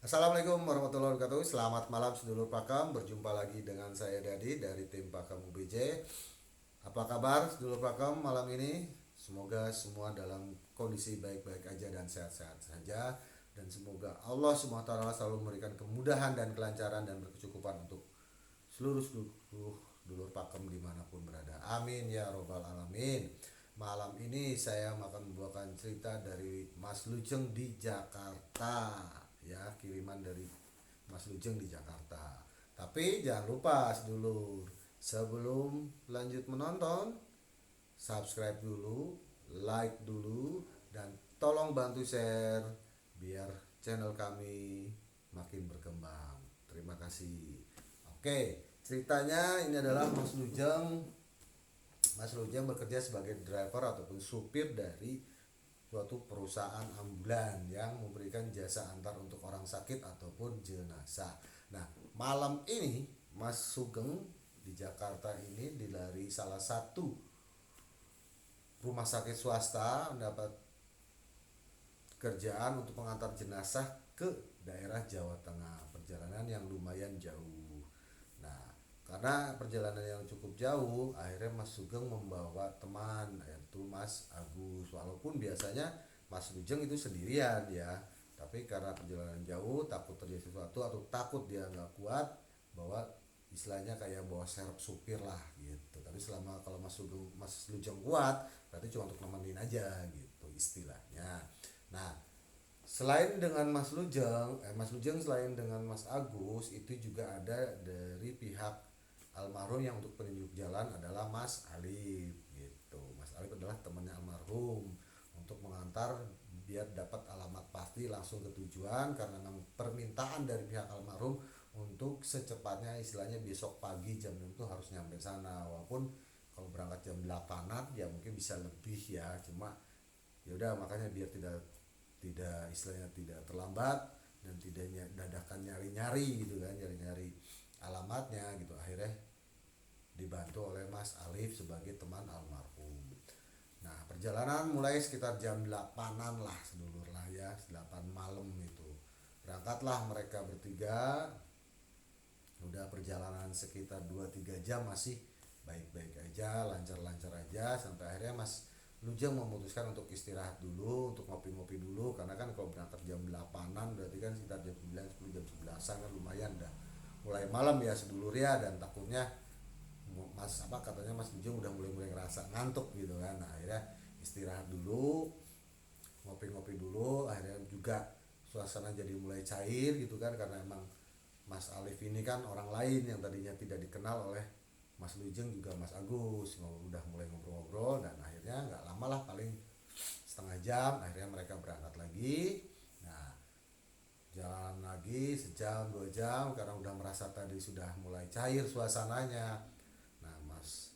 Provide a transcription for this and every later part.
Assalamualaikum warahmatullahi wabarakatuh. Selamat malam sedulur Pakam. Berjumpa lagi dengan saya Dadi dari tim Pakam UBJ. Apa kabar sedulur Pakam malam ini? Semoga semua dalam kondisi baik-baik aja dan sehat-sehat saja. Dan semoga Allah SWT selalu memberikan kemudahan dan kelancaran dan berkecukupan untuk seluruh dulur Pakam dimanapun berada. Amin ya robbal alamin. Malam ini saya akan membawakan cerita dari Mas Lujeng di Jakarta, ya, kiriman dari Mas Lujeng di Jakarta. Tapi jangan lupa dulu, sebelum lanjut menonton, subscribe dulu, like dulu, dan tolong bantu share biar channel kami makin berkembang. Terima kasih. Oke, ceritanya ini adalah Mas Lujeng bekerja sebagai driver ataupun supir dari suatu perusahaan ambulan yang memberikan jasa antar untuk orang sakit ataupun jenazah. Nah, malam ini Mas Sugeng di Jakarta ini dari salah satu rumah sakit swasta mendapat kerjaan untuk mengantar jenazah ke daerah Jawa Tengah, perjalanan yang lumayan jauh. Nah, karena perjalanan yang cukup jauh, akhirnya Mas Sugeng membawa teman, yaitu Mas Agus. Walaupun biasanya Mas Sugeng itu sendirian ya, tapi karena perjalanan jauh, takut terjadi sesuatu atau takut dia nggak kuat, bawa istilahnya kayak bawa serep supir lah gitu. Tapi selama kalau Mas Lujeng kuat, berarti cuma untuk nemenin aja gitu istilahnya. Nah, selain dengan Mas Lujeng selain dengan Mas Agus, itu juga ada dari pihak almarhum yang untuk penunjuk jalan adalah Mas Alif gitu. Mas Alif adalah temannya almarhum untuk mengantar biar dapat alamat pasti langsung ke tujuan, karena memang permintaan dari pihak almarhum untuk secepatnya istilahnya besok pagi jam 6 itu harus nyampe sana. Walaupun kalau berangkat jam 8-an ya mungkin bisa lebih ya, cuma ya udah makanya biar tidak tidak istilahnya tidak terlambat dan tidak dadakan nyari-nyari gitu kan, nyari-nyari alamatnya gitu, akhirnya dibantu oleh Mas Alif sebagai teman almarhum. Nah, perjalanan mulai sekitar jam 8-an lah sedulur lah ya, 8 malam itu berangkatlah mereka bertiga. Udah perjalanan sekitar 2-3 jam masih baik-baik aja, lancar-lancar aja, sampai akhirnya Mas Lujeng memutuskan untuk istirahat dulu, untuk ngopi-ngopi dulu, karena kan kalau berangkat jam 8-an berarti kan sekitar jam 9, 10, jam 11-an kan lumayan dah mulai malam ya sedulur ya, dan takutnya Mas Lujeng udah mulai ngerasa ngantuk gitu kan. Nah, akhirnya istirahat dulu, ngopi-ngopi dulu, akhirnya juga suasana jadi mulai cair gitu kan, karena emang Mas Alif ini kan orang lain yang tadinya tidak dikenal oleh Mas Lujeng juga Mas Agus, udah mulai ngobrol-ngobrol, dan akhirnya nggak lama lah, paling setengah jam akhirnya mereka berangkat lagi. Nah, jalan lagi sejam 2 jam karena udah merasa tadi sudah mulai cair suasananya. Nah, Mas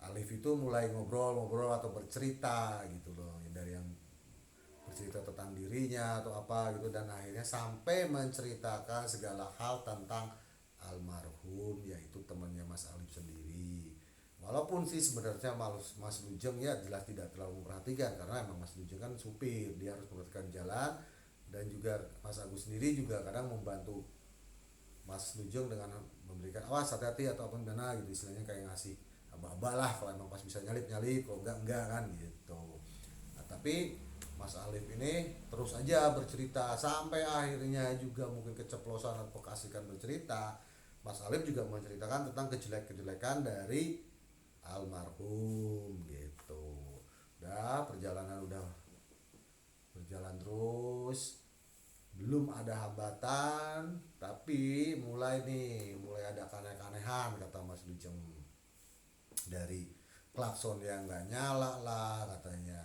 Alif itu mulai ngobrol-ngobrol atau bercerita gitu loh, dari yang bercerita tentang dirinya atau apa gitu, dan akhirnya sampai menceritakan segala hal tentang almarhum, yaitu temannya Mas Alif sendiri. Walaupun sih sebenarnya Mas Lujeng ya jelas tidak terlalu memperhatikan, karena emang Mas Lujeng kan supir, dia harus memperhatikan jalan, dan juga Mas Agus sendiri juga kadang membantu Mas Lujeng dengan memberikan awas hati-hati atau apa mana gitu, istilahnya kayak ngasih aba-aba lah, kalau emang pas bisa nyalip kalau enggak kan gitu. Nah, tapi Mas Alif ini terus aja bercerita sampai akhirnya juga mungkin keceplosan atau keasikan bercerita. Mas Alif juga menceritakan tentang kejelek-kejelekan dari almarhum gitu. Udah perjalanan udah berjalan terus, belum ada hambatan, tapi mulai ada keanehan kata Mas Lujeng, dari klakson yang nggak nyala lah katanya,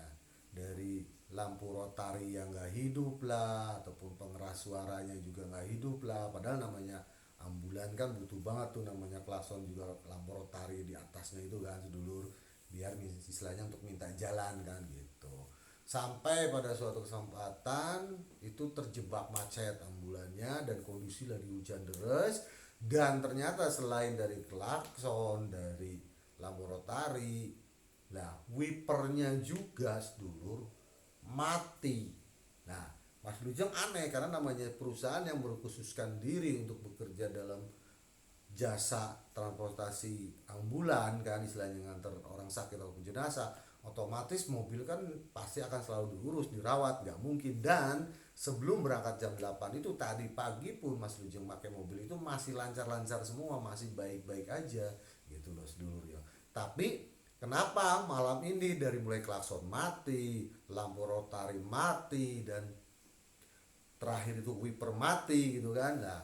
dari lampu rotari yang nggak hidup lah, ataupun pengeras suaranya juga nggak hidup lah, padahal namanya ambulan kan butuh banget tuh namanya klakson juga lampu rotari di atasnya itu kan sedulur, biar istilahnya untuk minta jalan kan gitu. Sampai pada suatu kesempatan itu terjebak macet ambulannya, dan kondisi lagi hujan deras, dan ternyata selain dari klakson, dari lampu rotari, lah wipernya juga sedulur mati. Nah, Mas Lujeng aneh karena namanya perusahaan yang berkhususkan diri untuk bekerja dalam jasa transportasi ambulan kan, istilahnya nganter orang sakit ataupun jenazah, otomatis mobil kan pasti akan selalu diurus dirawat, nggak mungkin. Dan sebelum berangkat jam 8 itu tadi pagi pun Mas Lujeng pakai mobil itu masih lancar-lancar semua, masih baik-baik aja gitu loh sedulur ya. Tapi kenapa malam ini dari mulai klakson mati, lampu rotari mati, dan terakhir itu wiper mati gitu kan. Nah,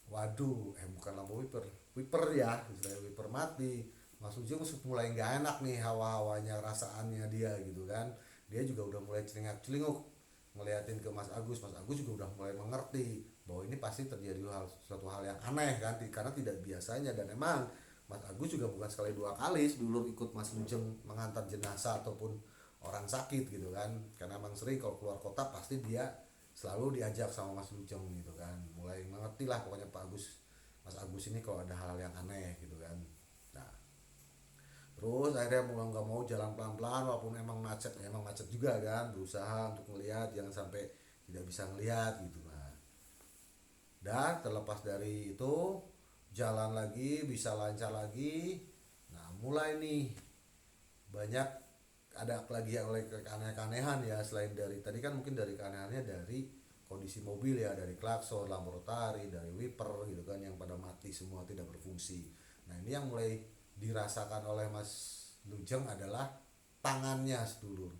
waduh, bukan lampu wiper, wiper ya, istilahnya wiper mati. Mas Ujung mulai nggak enak nih hawa-hawanya, rasaannya dia gitu kan. Dia juga udah mulai celingak-celinguk ngeliatin ke Mas Agus. Mas Agus juga udah mulai mengerti bahwa ini pasti terjadi suatu hal yang aneh kan, karena tidak biasanya. Dan emang Mas Agus juga bukan sekali dua kali dulu ikut Mas Ujung mengantar jenazah ataupun orang sakit gitu kan, karena emang sering kalau keluar kota pasti dia selalu diajak sama Mas Luceng gitu kan. Mulai mengerti lah pokoknya Pak Agus, Mas Agus ini kalau ada hal yang aneh gitu kan. Nah, terus akhirnya mulai nggak mau jalan pelan-pelan walaupun emang macet, emang macet juga kan, berusaha untuk ngelihat jangan sampai tidak bisa ngelihat gitu. Nah, dan terlepas dari itu jalan lagi bisa lancar lagi. Nah, mulai nih banyak ada lagi yang oleh keanehan ya, selain dari tadi kan mungkin dari keanehannya dari kondisi mobil ya, dari klakson, lampu rotari, dari wiper gitu kan yang pada mati semua tidak berfungsi. Nah, ini yang mulai dirasakan oleh Mas Lujeng adalah tangannya sedulur.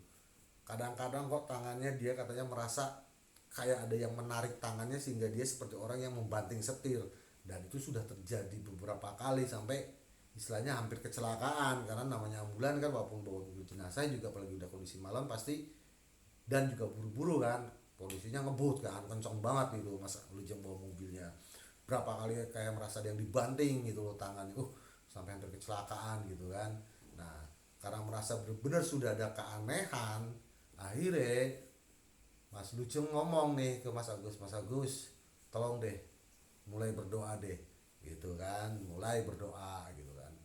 Kadang-kadang kok tangannya dia katanya merasa kayak ada yang menarik tangannya sehingga dia seperti orang yang membanting setir, dan itu sudah terjadi beberapa kali sampai istilahnya hampir kecelakaan. Karena namanya ambulan kan walaupun bawa mobil jenazah juga apalagi udah kondisi malam pasti, dan juga buru-buru kan, kondisinya ngebut kan kenceng banget gitu Mas Lujeng bawa mobilnya. Berapa kali kayak merasa ada yang dibanting gitu loh tangannya, sampai hampir kecelakaan gitu kan. Nah, karena merasa benar-benar sudah ada keanehan, akhirnya Mas Luceng ngomong nih ke Mas Agus, Mas Agus tolong deh mulai berdoa deh gitu kan, mulai berdoa gitu kan.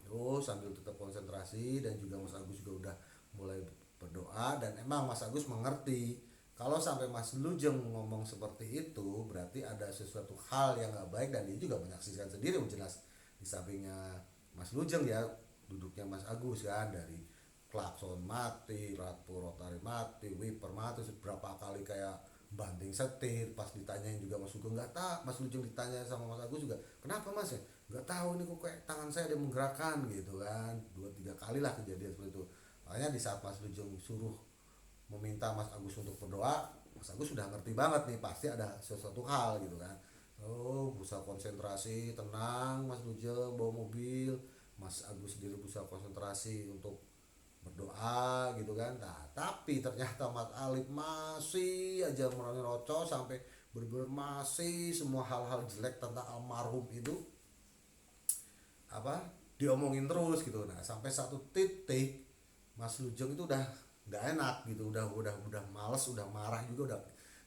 Terus sambil tetap konsentrasi, dan juga Mas Agus juga udah mulai berdoa. Dan emang Mas Agus mengerti kalau sampai Mas Lujeng ngomong seperti itu berarti ada sesuatu hal yang gak baik, dan dia juga menyaksikan sendiri jelas di sampingnya Mas Lujeng ya duduknya Mas Agus kan, dari klakson mati, lampu rotari mati, wiper mati, berapa kali kayak banting setir. Pas ditanyain juga Mas Sugeng nggak tahu, Mas Lujeng ditanya sama Mas Agus juga kenapa Mas ya, nggak tahu ini kok kayak tangan saya ada menggerakkan gitu kan. Dua tiga kali lah kejadian seperti itu. Makanya di saat Mas Lujeng suruh meminta Mas Agus untuk berdoa, Mas Agus sudah ngerti banget nih pasti ada sesuatu hal gitu kan. Oh, berusaha konsentrasi, tenang Mas Lujeng bawa mobil. Mas Agus sendiri berusaha konsentrasi untuk berdoa gitu kan. Nah, tapi ternyata Mas Alif masih aja merocos sampai bener-bener masih semua hal-hal jelek tentang almarhum itu apa diomongin terus gitu. Nah, sampai satu titik Mas Lujeng itu udah nggak enak gitu, udah males, udah marah juga, udah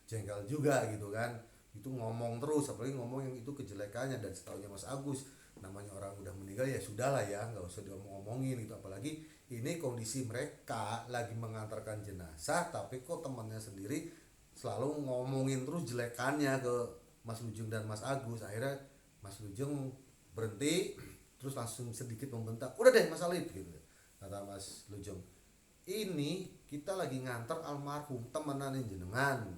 jengkel juga gitu kan. Itu ngomong terus, apalagi ngomong yang itu kejelekannya. Dan setahunya Mas Agus, namanya orang udah meninggal ya sudahlah ya, nggak usah diomong-omongin gitu. Apalagi ini kondisi mereka lagi mengantarkan jenazah, tapi kok temannya sendiri selalu ngomongin terus jelekannya ke Mas Lujeng dan Mas Agus. Akhirnya Mas Lujeng berhenti, terus langsung sedikit membentak, udah deh Mas Alif gitu kata Mas Lujeng, ini kita lagi ngantar almarhum temenan jenengan,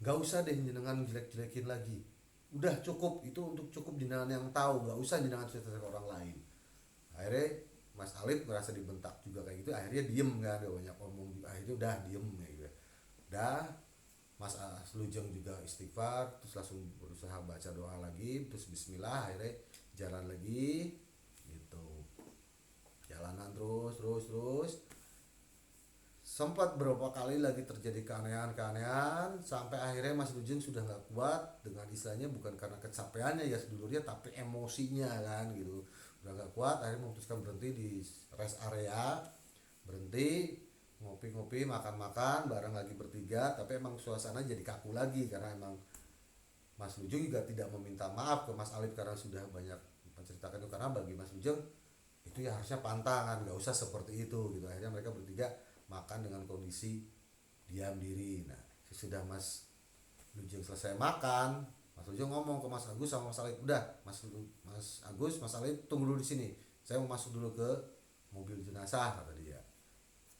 nggak usah deh jenengan jelek-jelekin lagi, udah cukup, itu untuk cukup jenengan yang tahu, nggak usah jenengan cerita ke orang lain. Akhirnya Mas Alif merasa dibentak juga kayak gitu, akhirnya diem kan, gak banyak ngomong juga, akhirnya udah diem kayak gitu. Udah Mas Lujeng juga istighfar, terus langsung berusaha baca doa lagi, terus bismillah, akhirnya jalan lagi gitu. Jalanan terus sempat beberapa kali lagi terjadi keanehan-keanehan sampai akhirnya Mas Lujeng sudah nggak kuat, dengan istilahnya bukan karena kecapeannya ya sedulurnya, tapi emosinya kan gitu, udah nggak kuat. Akhirnya memutuskan berhenti di rest area, berhenti ngopi-ngopi, makan-makan bareng lagi bertiga. Tapi emang suasana jadi kaku lagi karena emang Mas Lujeng juga tidak meminta maaf ke Mas Alif karena sudah banyak menceritakan itu, karena bagi Mas Lujeng itu ya harusnya pantangan, nggak usah seperti itu gitu. Akhirnya mereka bertiga makan dengan kondisi diam diri. Nah, Sesudah Mas Lujeng selesai makan, Mas Lujeng ngomong ke Mas Agus sama Mas Alif, udah Mas Agus, Mas Alif tunggu dulu di sini, saya mau masuk dulu ke mobil jenazah, kata dia.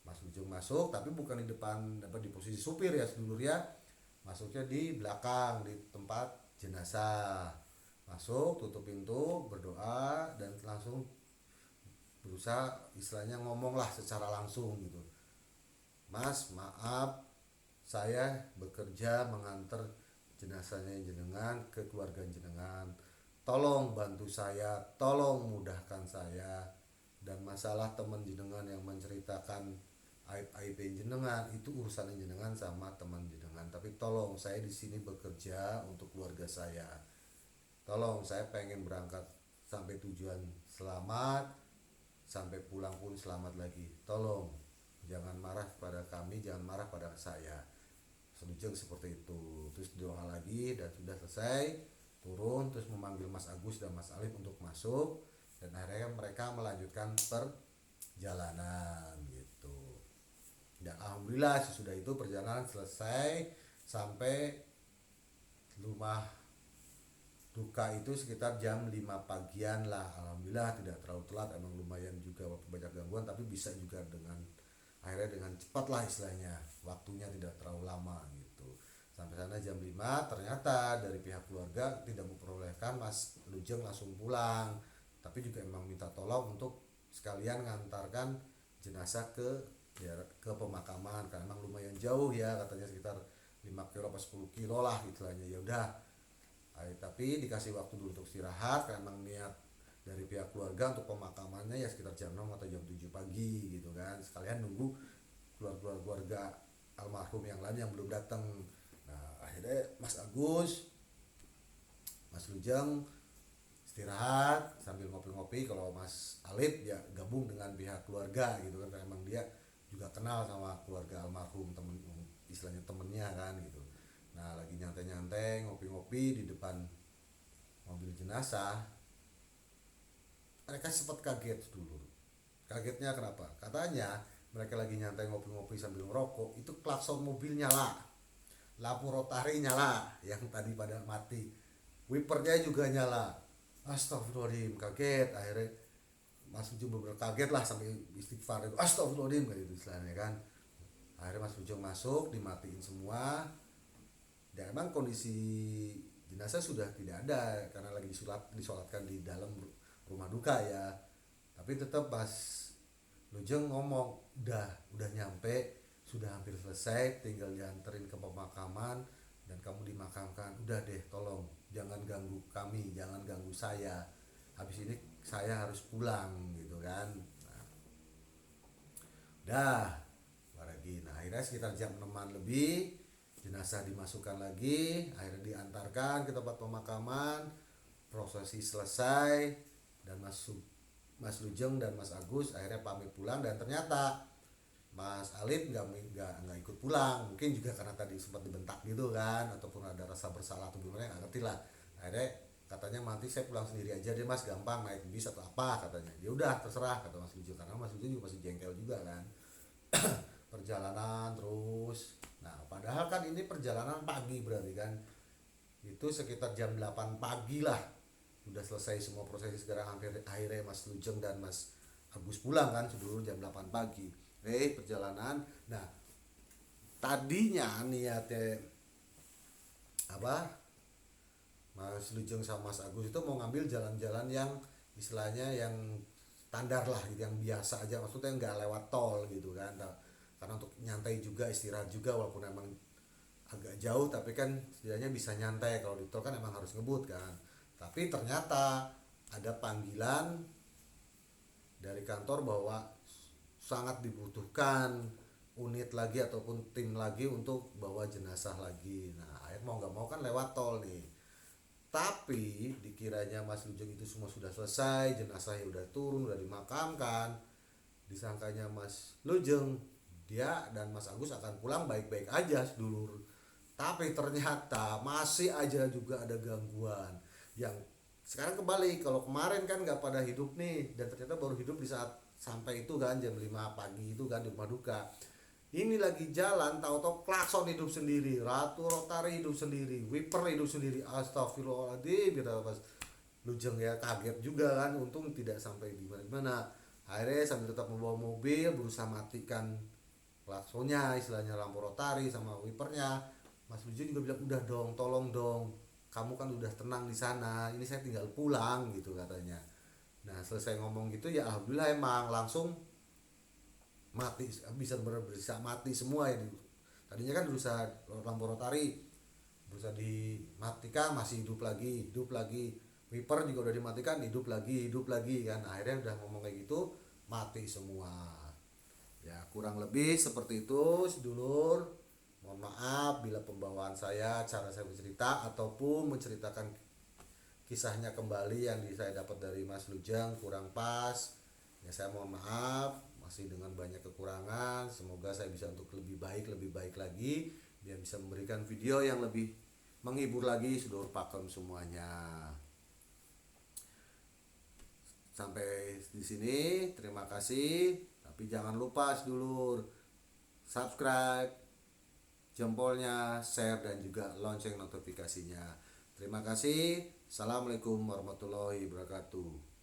Mas Lujeng masuk tapi bukan di depan, dapat di posisi supir ya sedulur ya, masuknya di belakang di tempat jenazah. Masuk, tutup pintu, berdoa, dan langsung berusaha istilahnya ngomong lah secara langsung gitu. Mas, maaf, saya bekerja mengantar jenazahnya jenengan ke keluarga jenengan. Tolong bantu saya, tolong mudahkan saya. Dan masalah teman jenengan yang menceritakan aib-aib jenengan itu urusan jenengan sama teman jenengan. Tapi tolong, saya di sini bekerja untuk keluarga saya. Tolong, saya pengen berangkat sampai tujuan selamat, sampai pulang pun selamat lagi. Tolong jangan marah pada kami, jangan marah pada saya. Selujeng seperti itu. Terus doa lagi dan sudah selesai, turun terus memanggil Mas Agus dan Mas Alif untuk masuk, dan akhirnya mereka melanjutkan perjalanan gitu. Dan alhamdulillah sesudah itu perjalanan selesai sampai rumah duka itu sekitar jam 5 pagian lah. Alhamdulillah tidak terlalu telat, emang lumayan juga waktu banyak gangguan, tapi bisa juga dengan akhirnya dengan cepat lah istilahnya, waktunya tidak terlalu lama gitu. Sampai sana jam 5, ternyata dari pihak keluarga tidak memperbolehkan Mas Lujeng langsung pulang, tapi juga emang minta tolong untuk sekalian ngantarkan jenazah ke ya, ke pemakaman karena emang lumayan jauh ya, katanya sekitar 5 kilo atau 10 kilo lah istilahnya. Ya udah, tapi dikasih waktu dulu untuk istirahat karena emang niat dari pihak keluarga untuk pemakamannya ya sekitar jam 6 atau jam 7 pagi gitu kan, sekalian nunggu keluarga almarhum yang lain yang belum datang. Nah akhirnya Mas Agus, Mas Lujeng istirahat sambil ngopi-ngopi, kalau Mas Alif ya gabung dengan pihak keluarga gitu kan, karena emang dia juga kenal sama keluarga almarhum, temen istilahnya temennya kan gitu. Nah lagi nyantai-nyantai ngopi-ngopi di depan mobil jenazah, mereka sempat kaget dulu. Kagetnya kenapa? Katanya mereka lagi nyantai ngopi-ngopi sambil ngerokok, itu klakson mobil nyala, lampu rotari nyala yang tadi pada mati, wipernya juga nyala. Astagfirullahaladzim, kaget. Akhirnya Mas Ujung bener kaget lah sampai istighfar itu, astagfirullahaladzim kayak gitu istilahnya kan. Akhirnya Mas Ujung masuk, dimatiin semua, dan emang kondisi jenazah sudah tidak ada karena lagi disolatkan di dalam rumah duka ya. Tapi tetap Mas Lujeng ngomong, udah nyampe, sudah hampir selesai, tinggal dianterin ke pemakaman dan kamu dimakamkan. Udah deh, tolong jangan ganggu kami, jangan ganggu saya, habis ini saya harus pulang gitu kan. Nah, udah lagi. Nah akhirnya sekitar jam 6 lebih jenazah dimasukkan lagi, akhirnya diantarkan ke tempat pemakaman, prosesi selesai, dan Mas Lujeng dan Mas Agus akhirnya pamit pulang. Dan ternyata Mas Alif nggak ikut pulang, mungkin juga karena tadi sempat dibentak gitu kan, ataupun ada rasa bersalah atau gimana nggak ngerti lah. Akhirnya katanya nanti saya pulang sendiri aja deh Mas, gampang naik bis atau apa katanya. Ya udah terserah kata Mas Lujeng, karena Mas Lujeng juga masih jengkel juga kan. Perjalanan terus. Nah padahal kan ini perjalanan pagi berarti kan, itu sekitar jam 8 pagi lah udah selesai semua prosesi sekarang. Akhirnya Mas Lujeng dan Mas Agus pulang kan dulu jam 8 pagi. Perjalanan. Nah tadinya niatnya apa, Mas Lujeng sama Mas Agus itu mau ngambil jalan-jalan yang istilahnya yang standar lah gitu, yang biasa aja, maksudnya nggak lewat tol gitu kan. Nah, karena untuk nyantai juga, istirahat juga, walaupun emang agak jauh tapi kan setidaknya bisa nyantai. Kalau di tol kan emang harus ngebut kan. Tapi ternyata ada panggilan dari kantor bahwa sangat dibutuhkan unit lagi ataupun tim lagi untuk bawa jenazah lagi. Nah akhirnya mau nggak mau kan lewat tol nih. Tapi dikiranya Mas Lujeng itu semua sudah selesai, jenazahnya udah turun, udah dimakamkan, disangkanya Mas Lujeng dia dan Mas Agus akan pulang baik-baik aja dulur. Tapi ternyata masih aja juga ada gangguan yang sekarang kembali. Kalau kemarin kan nggak pada hidup nih, dan ternyata baru hidup di saat sampai itu kan jam 5 pagi itu kan di rumah duka. Ini lagi jalan, tahu-tahu klakson hidup sendiri, ratu rotari hidup sendiri, wiper hidup sendiri. Astagfirullahaladzim, kita pas Lujeng ya kaget juga kan, untung tidak sampai di mana-mana. Akhirnya sambil tetap membawa mobil berusaha matikan klaksonnya, istilahnya lampu rotari sama wipernya. Mas Lujeng juga bilang udah dong, tolong dong, kamu kan udah tenang di sana, ini saya tinggal pulang gitu katanya. Nah selesai ngomong gitu ya alhamdulillah emang langsung mati, bisa bisa mati semua ya. Tadinya kan berusaha lampu rotari berusaha dimatikan masih hidup lagi, wiper juga udah dimatikan hidup lagi kan, akhirnya udah ngomong kayak gitu mati semua. Ya kurang lebih seperti itu sedulur, mohon maaf bila pembawaan saya, cara saya bercerita ataupun menceritakan kisahnya kembali yang saya dapat dari Mas Lujang kurang pas, ya saya mohon maaf, masih dengan banyak kekurangan. Semoga saya bisa untuk lebih baik lagi biar bisa memberikan video yang lebih menghibur lagi seluruh pakem semuanya. Sampai di sini, terima kasih. Tapi jangan lupa sedulur subscribe, jempolnya, share dan juga lonceng notifikasinya. Terima kasih. Assalamualaikum warahmatullahi wabarakatuh.